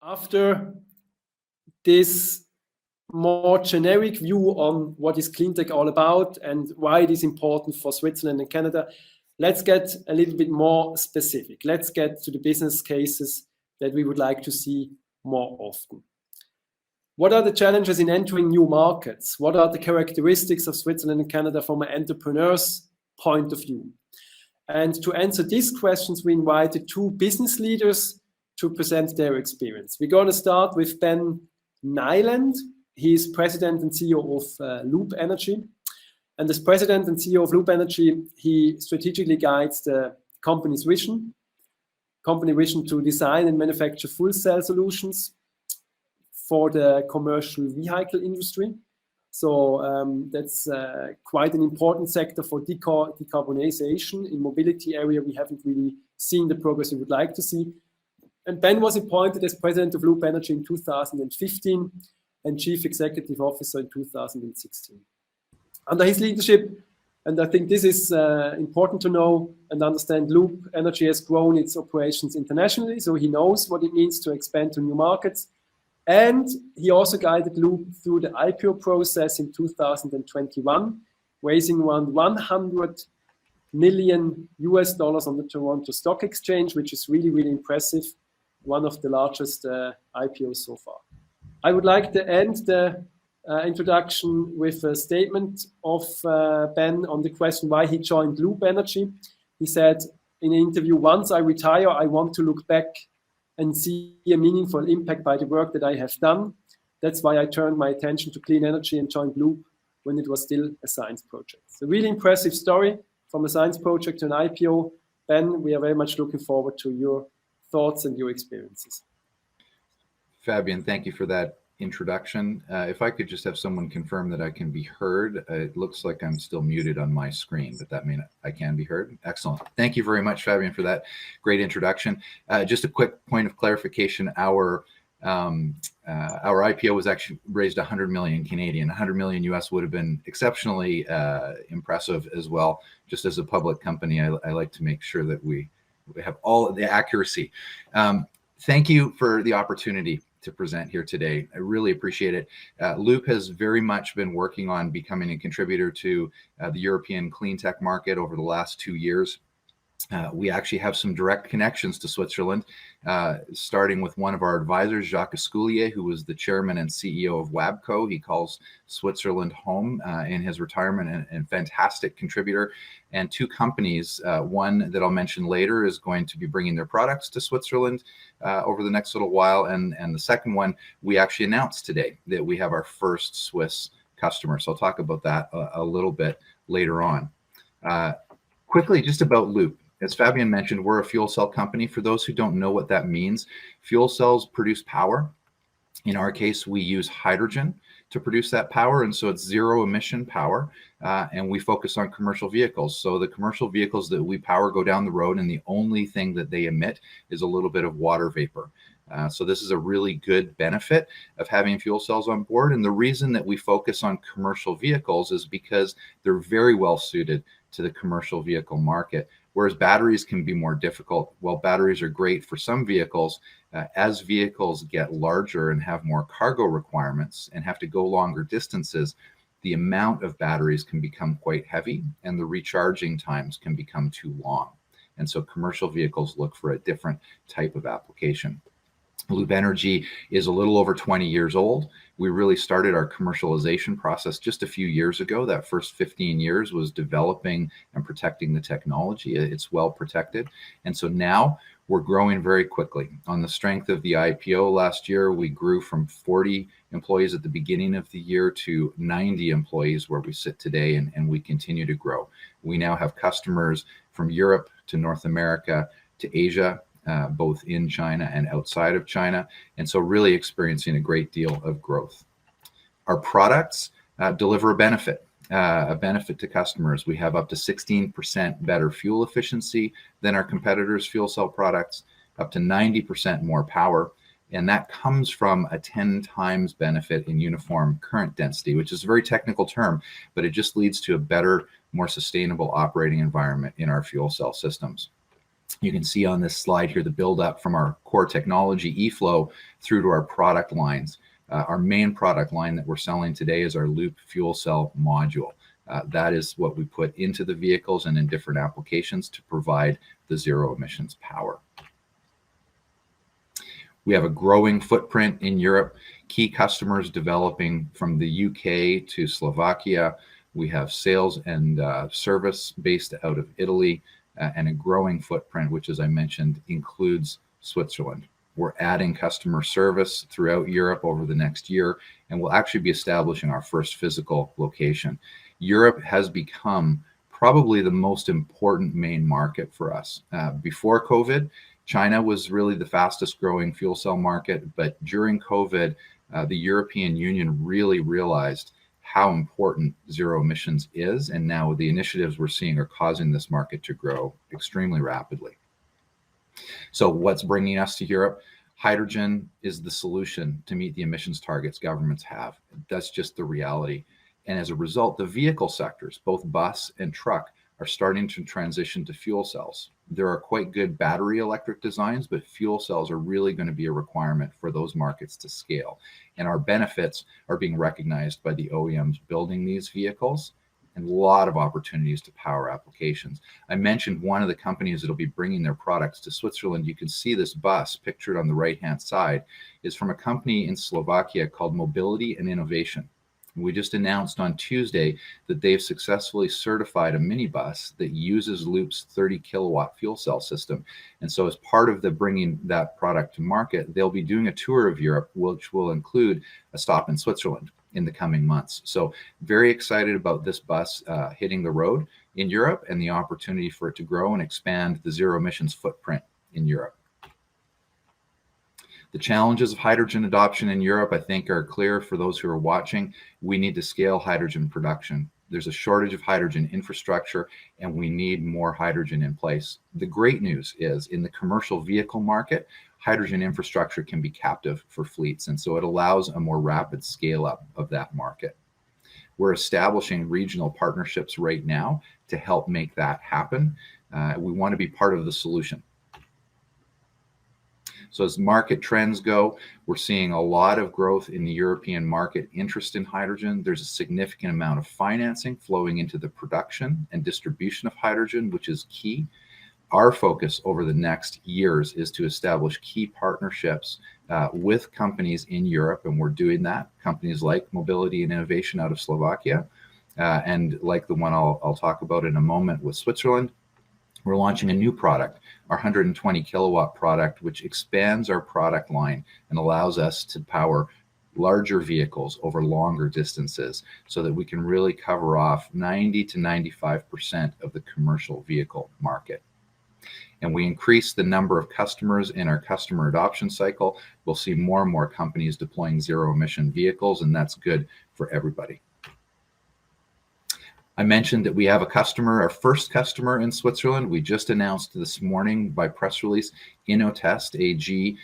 After this more generic view on what is Cleantech all about and why it is important for Switzerland and Canada, let's get a little bit more specific. Let's get to the business cases that we would like to see more often. What are the challenges in entering new markets? What are the characteristics of Switzerland and Canada from an entrepreneur's point of view? And to answer these questions, we invited two business leaders to present their experience. We're going to start with Ben Nyland. He is president and CEO of Loop Energy. And as president and CEO of Loop Energy, he strategically guides the company vision to design and manufacture fuel cell solutions for the commercial vehicle industry. So that's quite an important sector for decarbonization. In mobility area, we haven't really seen the progress we would like to see. And Ben was appointed as president of Loop Energy in 2015 and chief executive officer in 2016. Under his leadership, and I think this is important to know and understand, Loop Energy has grown its operations internationally, so he knows what it means to expand to new markets. And he also guided Loop through the IPO process in 2021, raising around $100 million on the Toronto Stock Exchange, which is really, really impressive. One of the largest IPOs so far. I would like to end the introduction with a statement of Ben on the question why he joined Loop Energy. He said in an interview, "Once I retire, I want to look back and see a meaningful impact by the work that I have done. That's why I turned my attention to clean energy and joined Loop when it was still a science project." It's a really impressive story from a science project to an IPO. Ben, we are very much looking forward to your thoughts and your experiences. Fabian, thank you for that introduction. If I could just have someone confirm that I can be heard. It looks like I'm still muted on my screen, but that means I can be heard. Excellent. Thank you very much, Fabian, for that great introduction. Just a quick point of clarification. Our IPO was actually raised 100 million Canadian. 100 million US would have been exceptionally impressive as well. Just as a public company, I like to make sure that we have all of the accuracy. Thank you for the opportunity to present here today. I really appreciate it. Loop has very much been working on becoming a contributor to the European clean tech market over the last 2 years. We actually have some direct connections to Switzerland, starting with one of our advisors, Jacques Esculier, who was the chairman and CEO of WABCO. He calls Switzerland home in his retirement, and fantastic contributor. And two companies, one that I'll mention later is going to be bringing their products to Switzerland over the next little while. And the second one, we actually announced today that we have our first Swiss customer. So I'll talk about that a little bit later on. Quickly, just about Loop. As Fabian mentioned, we're a fuel cell company. For those who don't know what that means, fuel cells produce power. In our case, we use hydrogen to produce that power, and so it's zero emission power, and we focus on commercial vehicles. So the commercial vehicles that we power go down the road, and the only thing that they emit is a little bit of water vapor. So this is a really good benefit of having fuel cells on board, and the reason that we focus on commercial vehicles is because they're very well suited to the commercial vehicle market. Whereas batteries can be more difficult. While batteries are great for some vehicles, as vehicles get larger and have more cargo requirements and have to go longer distances, the amount of batteries can become quite heavy and the recharging times can become too long. And so commercial vehicles look for a different type of application. Loop Energy is a little over 20 years old. We really started our commercialization process just a few years ago. That first 15 years was developing and protecting the technology. It's well protected. And so now we're growing very quickly. On the strength of the IPO last year, we grew from 40 employees at the beginning of the year to 90 employees where we sit today, and we continue to grow. We now have customers from Europe to North America to Asia, both in China and outside of China, and so really experiencing a great deal of growth. Our products deliver a benefit to customers. We have up to 16% better fuel efficiency than our competitors' fuel cell products, up to 90% more power, and that comes from a 10 times benefit in uniform current density, which is a very technical term, but it just leads to a better, more sustainable operating environment in our fuel cell systems. You can see on this slide here the build-up from our core technology, eFlow, through to our product lines. Our main product line that we're selling today is our Loop fuel cell module. That is what we put into the vehicles and in different applications to provide the zero emissions power. We have a growing footprint in Europe, key customers developing from the UK to Slovakia. We have sales and service based out of Italy, and a growing footprint, which, as I mentioned, includes Switzerland. We're adding customer service throughout Europe over the next year, and we'll actually be establishing our first physical location. Europe has become probably the most important main market for us. Before COVID, China was really the fastest growing fuel cell market, but during COVID, the European Union really realized how important zero emissions is, and now the initiatives we're seeing are causing this market to grow extremely rapidly. So what's bringing us to Europe? Hydrogen is the solution to meet the emissions targets governments have. That's just the reality. And as a result, the vehicle sectors, both bus and truck, are starting to transition to fuel cells. There are quite good battery electric designs, but fuel cells are really going to be a requirement for those markets to scale. And our benefits are being recognized by the OEMs building these vehicles, and a lot of opportunities to power applications. I mentioned one of the companies that'll be bringing their products to Switzerland. You can see this bus pictured on the right-hand side is from a company in Slovakia called Mobility and Innovation. We just announced on Tuesday that they've successfully certified a minibus that uses Loop's 30 kilowatt fuel cell system. And so as part of the bringing that product to market, they'll be doing a tour of Europe, which will include a stop in Switzerland in the coming months. So very excited about this bus hitting the road in Europe and the opportunity for it to grow and expand the zero emissions footprint in Europe. The challenges of hydrogen adoption in Europe, I think, are clear for those who are watching. We need to scale hydrogen production. There's a shortage of hydrogen infrastructure, and we need more hydrogen in place. The great news is in the commercial vehicle market, hydrogen infrastructure can be captive for fleets, and so it allows a more rapid scale up of that market. We're establishing regional partnerships right now to help make that happen. We want to be part of the solution. So as market trends go, we're seeing a lot of growth in the European market interest in hydrogen. There's a significant amount of financing flowing into the production and distribution of hydrogen, which is key. Our focus over the next years is to establish key partnerships with companies in Europe, and we're doing that. Companies like Mobility and Innovation out of Slovakia, and like the one I'll talk about in a moment with Switzerland. We're launching a new product, our 120 kilowatt product, which expands our product line and allows us to power larger vehicles over longer distances so that we can really cover off 90 to 95% of the commercial vehicle market. And we increase the number of customers in our customer adoption cycle. We'll see more and more companies deploying zero emission vehicles, and that's good for everybody. I mentioned that we have a customer, our first customer in Switzerland. We just announced this morning by press release, Innotest AG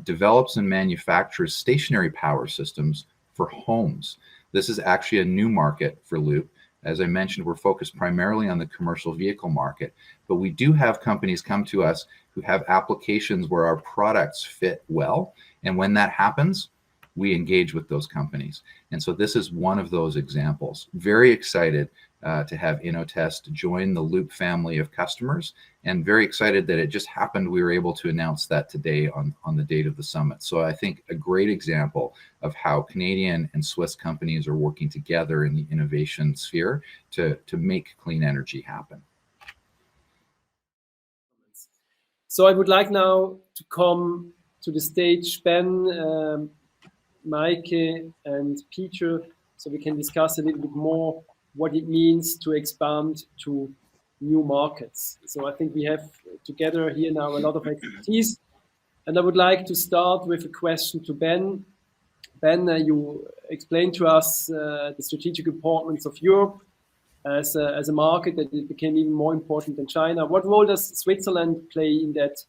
develops and manufactures stationary power systems for homes. This is actually a new market for Loop. As I mentioned, we're focused primarily on the commercial vehicle market, but we do have companies come to us who have applications where our products fit well. And when that happens, we engage with those companies. And so this is one of those examples. Very excited to have Innotest join the Loop family of customers, and very excited that it just happened we were able to announce that today on the date of the summit. So I think a great example of how Canadian and Swiss companies are working together in the innovation sphere to make clean energy happen. So I would like now to come to the stage Ben, Mike and Peter, so we can discuss a little bit more what it means to expand to new markets. So I think we have together here now a lot of expertise, and I would like to start with a question to Ben. Ben, you explained to us the strategic importance of Europe as a market, that it became even more important than China. What role does Switzerland play in that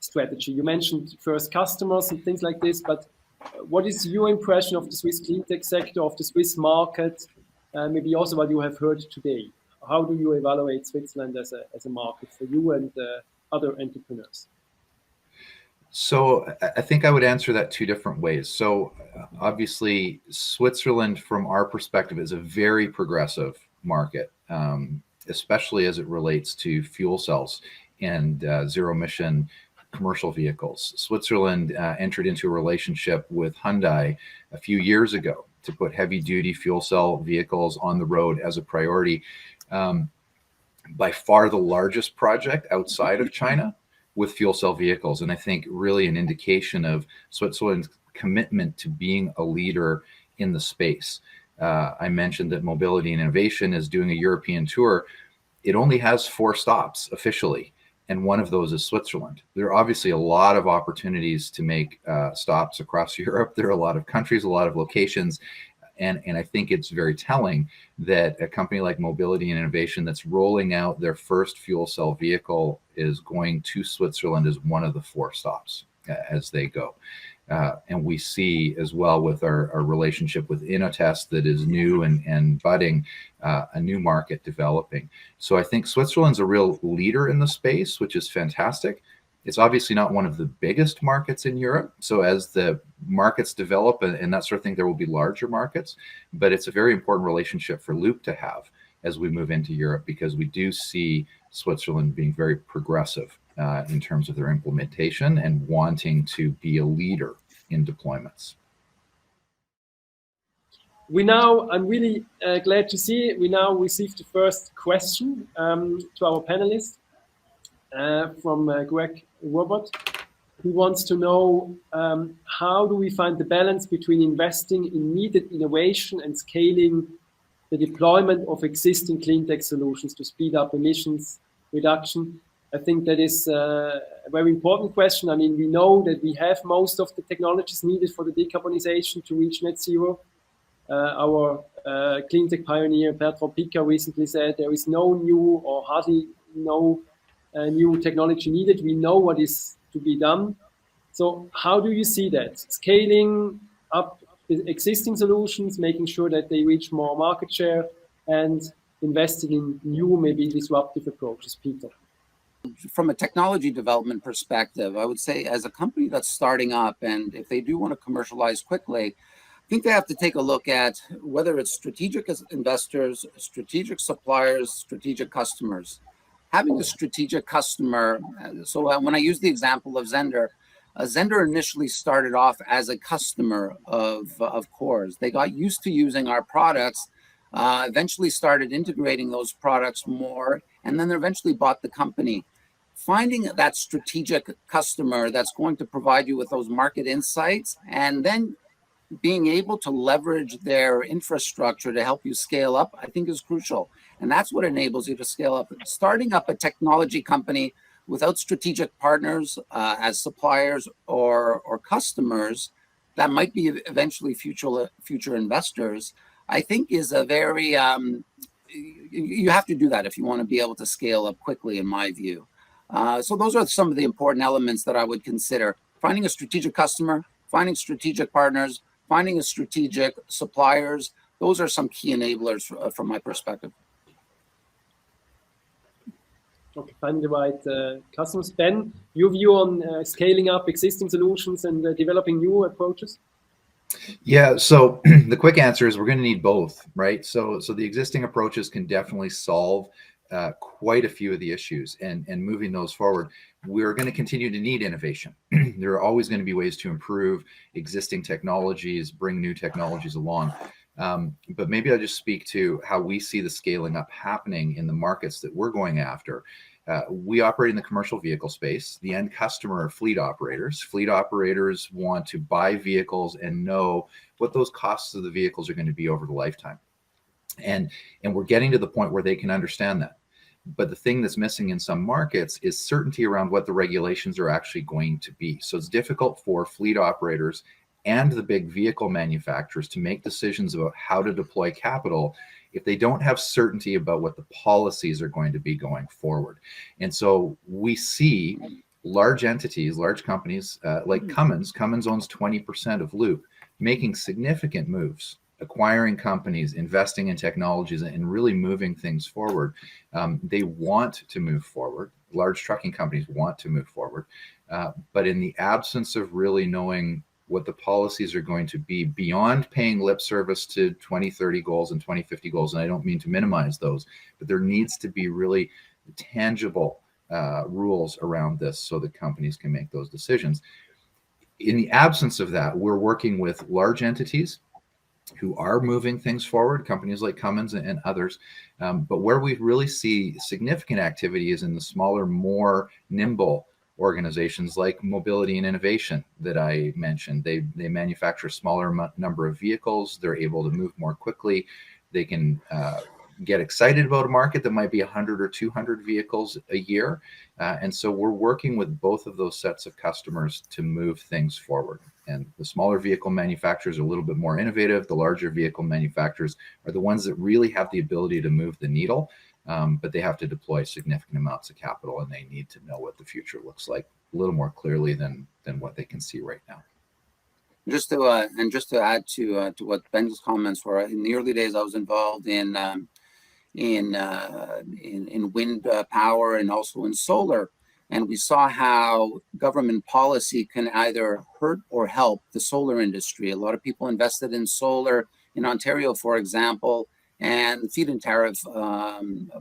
strategy? You mentioned first customers and things like this, but what is your impression of the Swiss cleantech sector, of the Swiss market, maybe also what you have heard today? How do you evaluate Switzerland as a market for you and other entrepreneurs? So I think I would answer that two different ways. So obviously, Switzerland, from our perspective, is a very progressive market, especially as it relates to fuel cells and zero emission commercial vehicles. Switzerland entered into a relationship with Hyundai a few years ago to put heavy duty fuel cell vehicles on the road as a priority. By far the largest project outside of China with fuel cell vehicles. And I think really an indication of Switzerland's commitment to being a leader in the space. I mentioned that Mobility and Innovation is doing a European tour. It only has 4 stops officially, and one of those is Switzerland. There are obviously a lot of opportunities to make stops across Europe. There are a lot of countries, a lot of locations. And I think it's very telling that a company like Mobility and Innovation that's rolling out their first fuel cell vehicle is going to Switzerland as one of the 4 stops as they go. And we see as well with our relationship with Innotest that is new and budding, a new market developing. So I think Switzerland's a real leader in the space, which is fantastic. It's obviously not one of the biggest markets in Europe. So as the markets develop and that sort of thing, there will be larger markets, but it's a very important relationship for Loop to have as we move into Europe, because we do see Switzerland being very progressive in terms of their implementation and wanting to be a leader in deployments. I'm really glad to see we now received the first question to our panelists from Greg Robert, who wants to know how do we find the balance between investing in needed innovation and scaling the deployment of existing clean tech solutions to speed up emissions reduction? I think that is a very important question. I mean, we know that we have most of the technologies needed for the decarbonization to reach net zero. Our clean tech pioneer, Bertrand Piccard, recently said there is no new or hardly no new technology needed. We know what is to be done. So how do you see that? Scaling up the existing solutions, making sure that they reach more market share, and investing in new, maybe disruptive approaches, Peter? From a technology development perspective, I would say as a company that's starting up, and if they do want to commercialize quickly, I think they have to take a look at whether it's strategic investors, strategic suppliers, strategic customers. Having a strategic customer, so when I use the example of Zender, Zender initially started off as a customer of Coors. They got used to using our products, eventually started integrating those products more, and then eventually bought the company. Finding that strategic customer that's going to provide you with those market insights, and then being able to leverage their infrastructure to help you scale up, I think is crucial. And that's what enables you to scale up. Starting up a technology company without strategic partners as suppliers or customers that might be eventually future investors, I think is a very, you have to do that if you want to be able to scale up quickly, in my view. So those are some of the important elements that I would consider. Finding a strategic customer, finding strategic partners, finding a strategic suppliers. Those are some key enablers from my perspective. Okay, finding the right customers. Ben, your view on scaling up existing solutions and developing new approaches? Yeah, so the quick answer is we're going to need both, right? So the existing approaches can definitely solve quite a few of the issues, and moving those forward, we're going to continue to need innovation. There are always going to be ways to improve existing technologies, bring new technologies along. But maybe I'll just speak to how we see the scaling up happening in the markets that we're going after. We operate in the commercial vehicle space. The end customer are fleet operators. Fleet operators want to buy vehicles and know what those costs of the vehicles are going to be over the lifetime. And we're getting to the point where they can understand that. But the thing that's missing in some markets is certainty around what the regulations are actually going to be. So it's difficult for fleet operators and the big vehicle manufacturers to make decisions about how to deploy capital if they don't have certainty about what the policies are going to be going forward. And so we see large entities, large companies like Cummins owns 20% of Loop, making significant moves, acquiring companies, investing in technologies, and really moving things forward. They want to move forward. large trucking companies want to move forward. But in the absence of really knowing what the policies are going to be beyond paying lip service to 2030 goals and 2050 goals, and I don't mean to minimize those, but there needs to be really tangible rules around this so that companies can make those decisions. In the absence of that, we're working with large entities who are moving things forward, companies like Cummins and others. But where we really see significant activity is in the smaller, more nimble organizations like Mobility and Innovation that I mentioned. They manufacture a smaller number of vehicles. They're able to move more quickly. They can get excited about a market that might be 100 or 200 vehicles a year. And so we're working with both of those sets of customers to move things forward. And the smaller vehicle manufacturers are a little bit more innovative. The larger vehicle manufacturers are the ones that really have the ability to move the needle, but they have to deploy significant amounts of capital, and they need to know what the future looks like a little more clearly than what they can see right now. Just to add to what Ben's comments were, in the early days, I was involved in wind power and also in solar. And we saw how government policy can either hurt or help the solar industry. A lot of people invested in solar in Ontario, for example, and feed-in tariff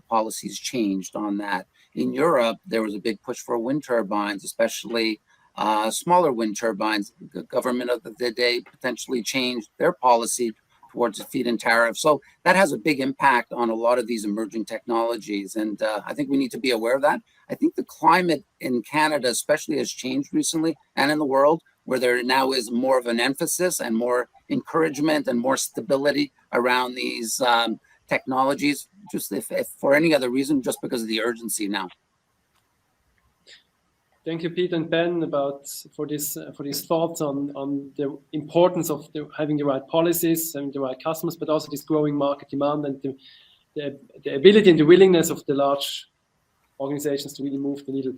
policies changed on that. In Europe, there was a big push for wind turbines, especially smaller wind turbines. The government of the day potentially changed their policy towards a feed-in tariff. So that has a big impact on a lot of these emerging technologies. And I think we need to be aware of that. I think the climate in Canada especially has changed recently, and in the world, where there now is more of an emphasis and more encouragement and more stability around these technologies, just if for any other reason, just because of the urgency now. Thank you, Pete and Ben, for these thoughts on the importance of having the right policies and the right customers, but also this growing market demand and the ability and the willingness of the large organizations to really move the needle.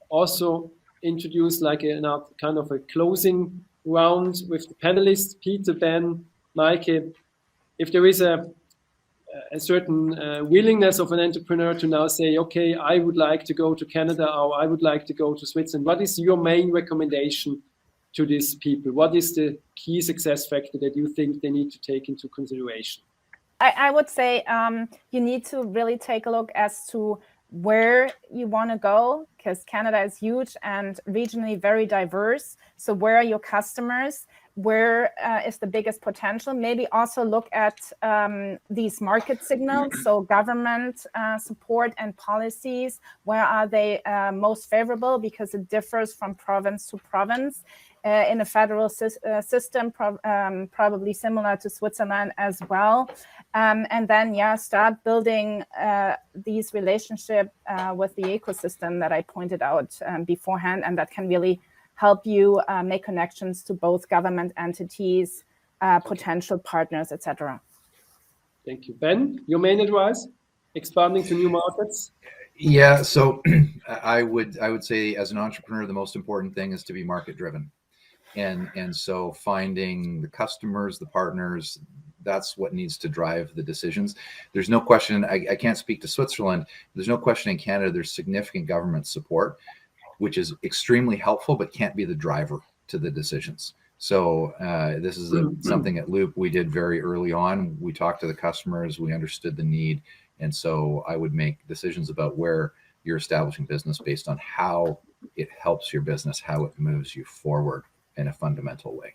Also introduce like a kind of a closing round with the panelists, Peter, Ben, Mike. If there is a certain willingness of an entrepreneur to now say, okay, I would like to go to Canada, or I would like to go to Switzerland. What is your main recommendation to these people? What is the key success factor that you think they need to take into consideration? I would say you need to really take a look as to where you want to go, because Canada is huge and regionally very diverse. So where are your customers? Where is the biggest potential? Maybe also look at these market signals, so government support and policies. Where are they most favorable? Because it differs from province to province. In a federal system, probably similar to Switzerland as well. And then, start building these relationships with the ecosystem that I pointed out beforehand, and that can really help you make connections to both government entities, potential partners, etc. Thank you. Ben, your main advice? Expanding to new markets? Yeah, so I would say as an entrepreneur, the most important thing is to be market driven. And so finding the customers, the partners, that's what needs to drive the decisions. There's no question, I can't speak to Switzerland, there's no question in Canada there's significant government support, which is extremely helpful, but can't be the driver to the decisions. So this is something at Loop we did very early on. We talked to the customers, we understood the need. And so I would make decisions about where you're establishing business based on how it helps your business, how it moves you forward in a fundamental way.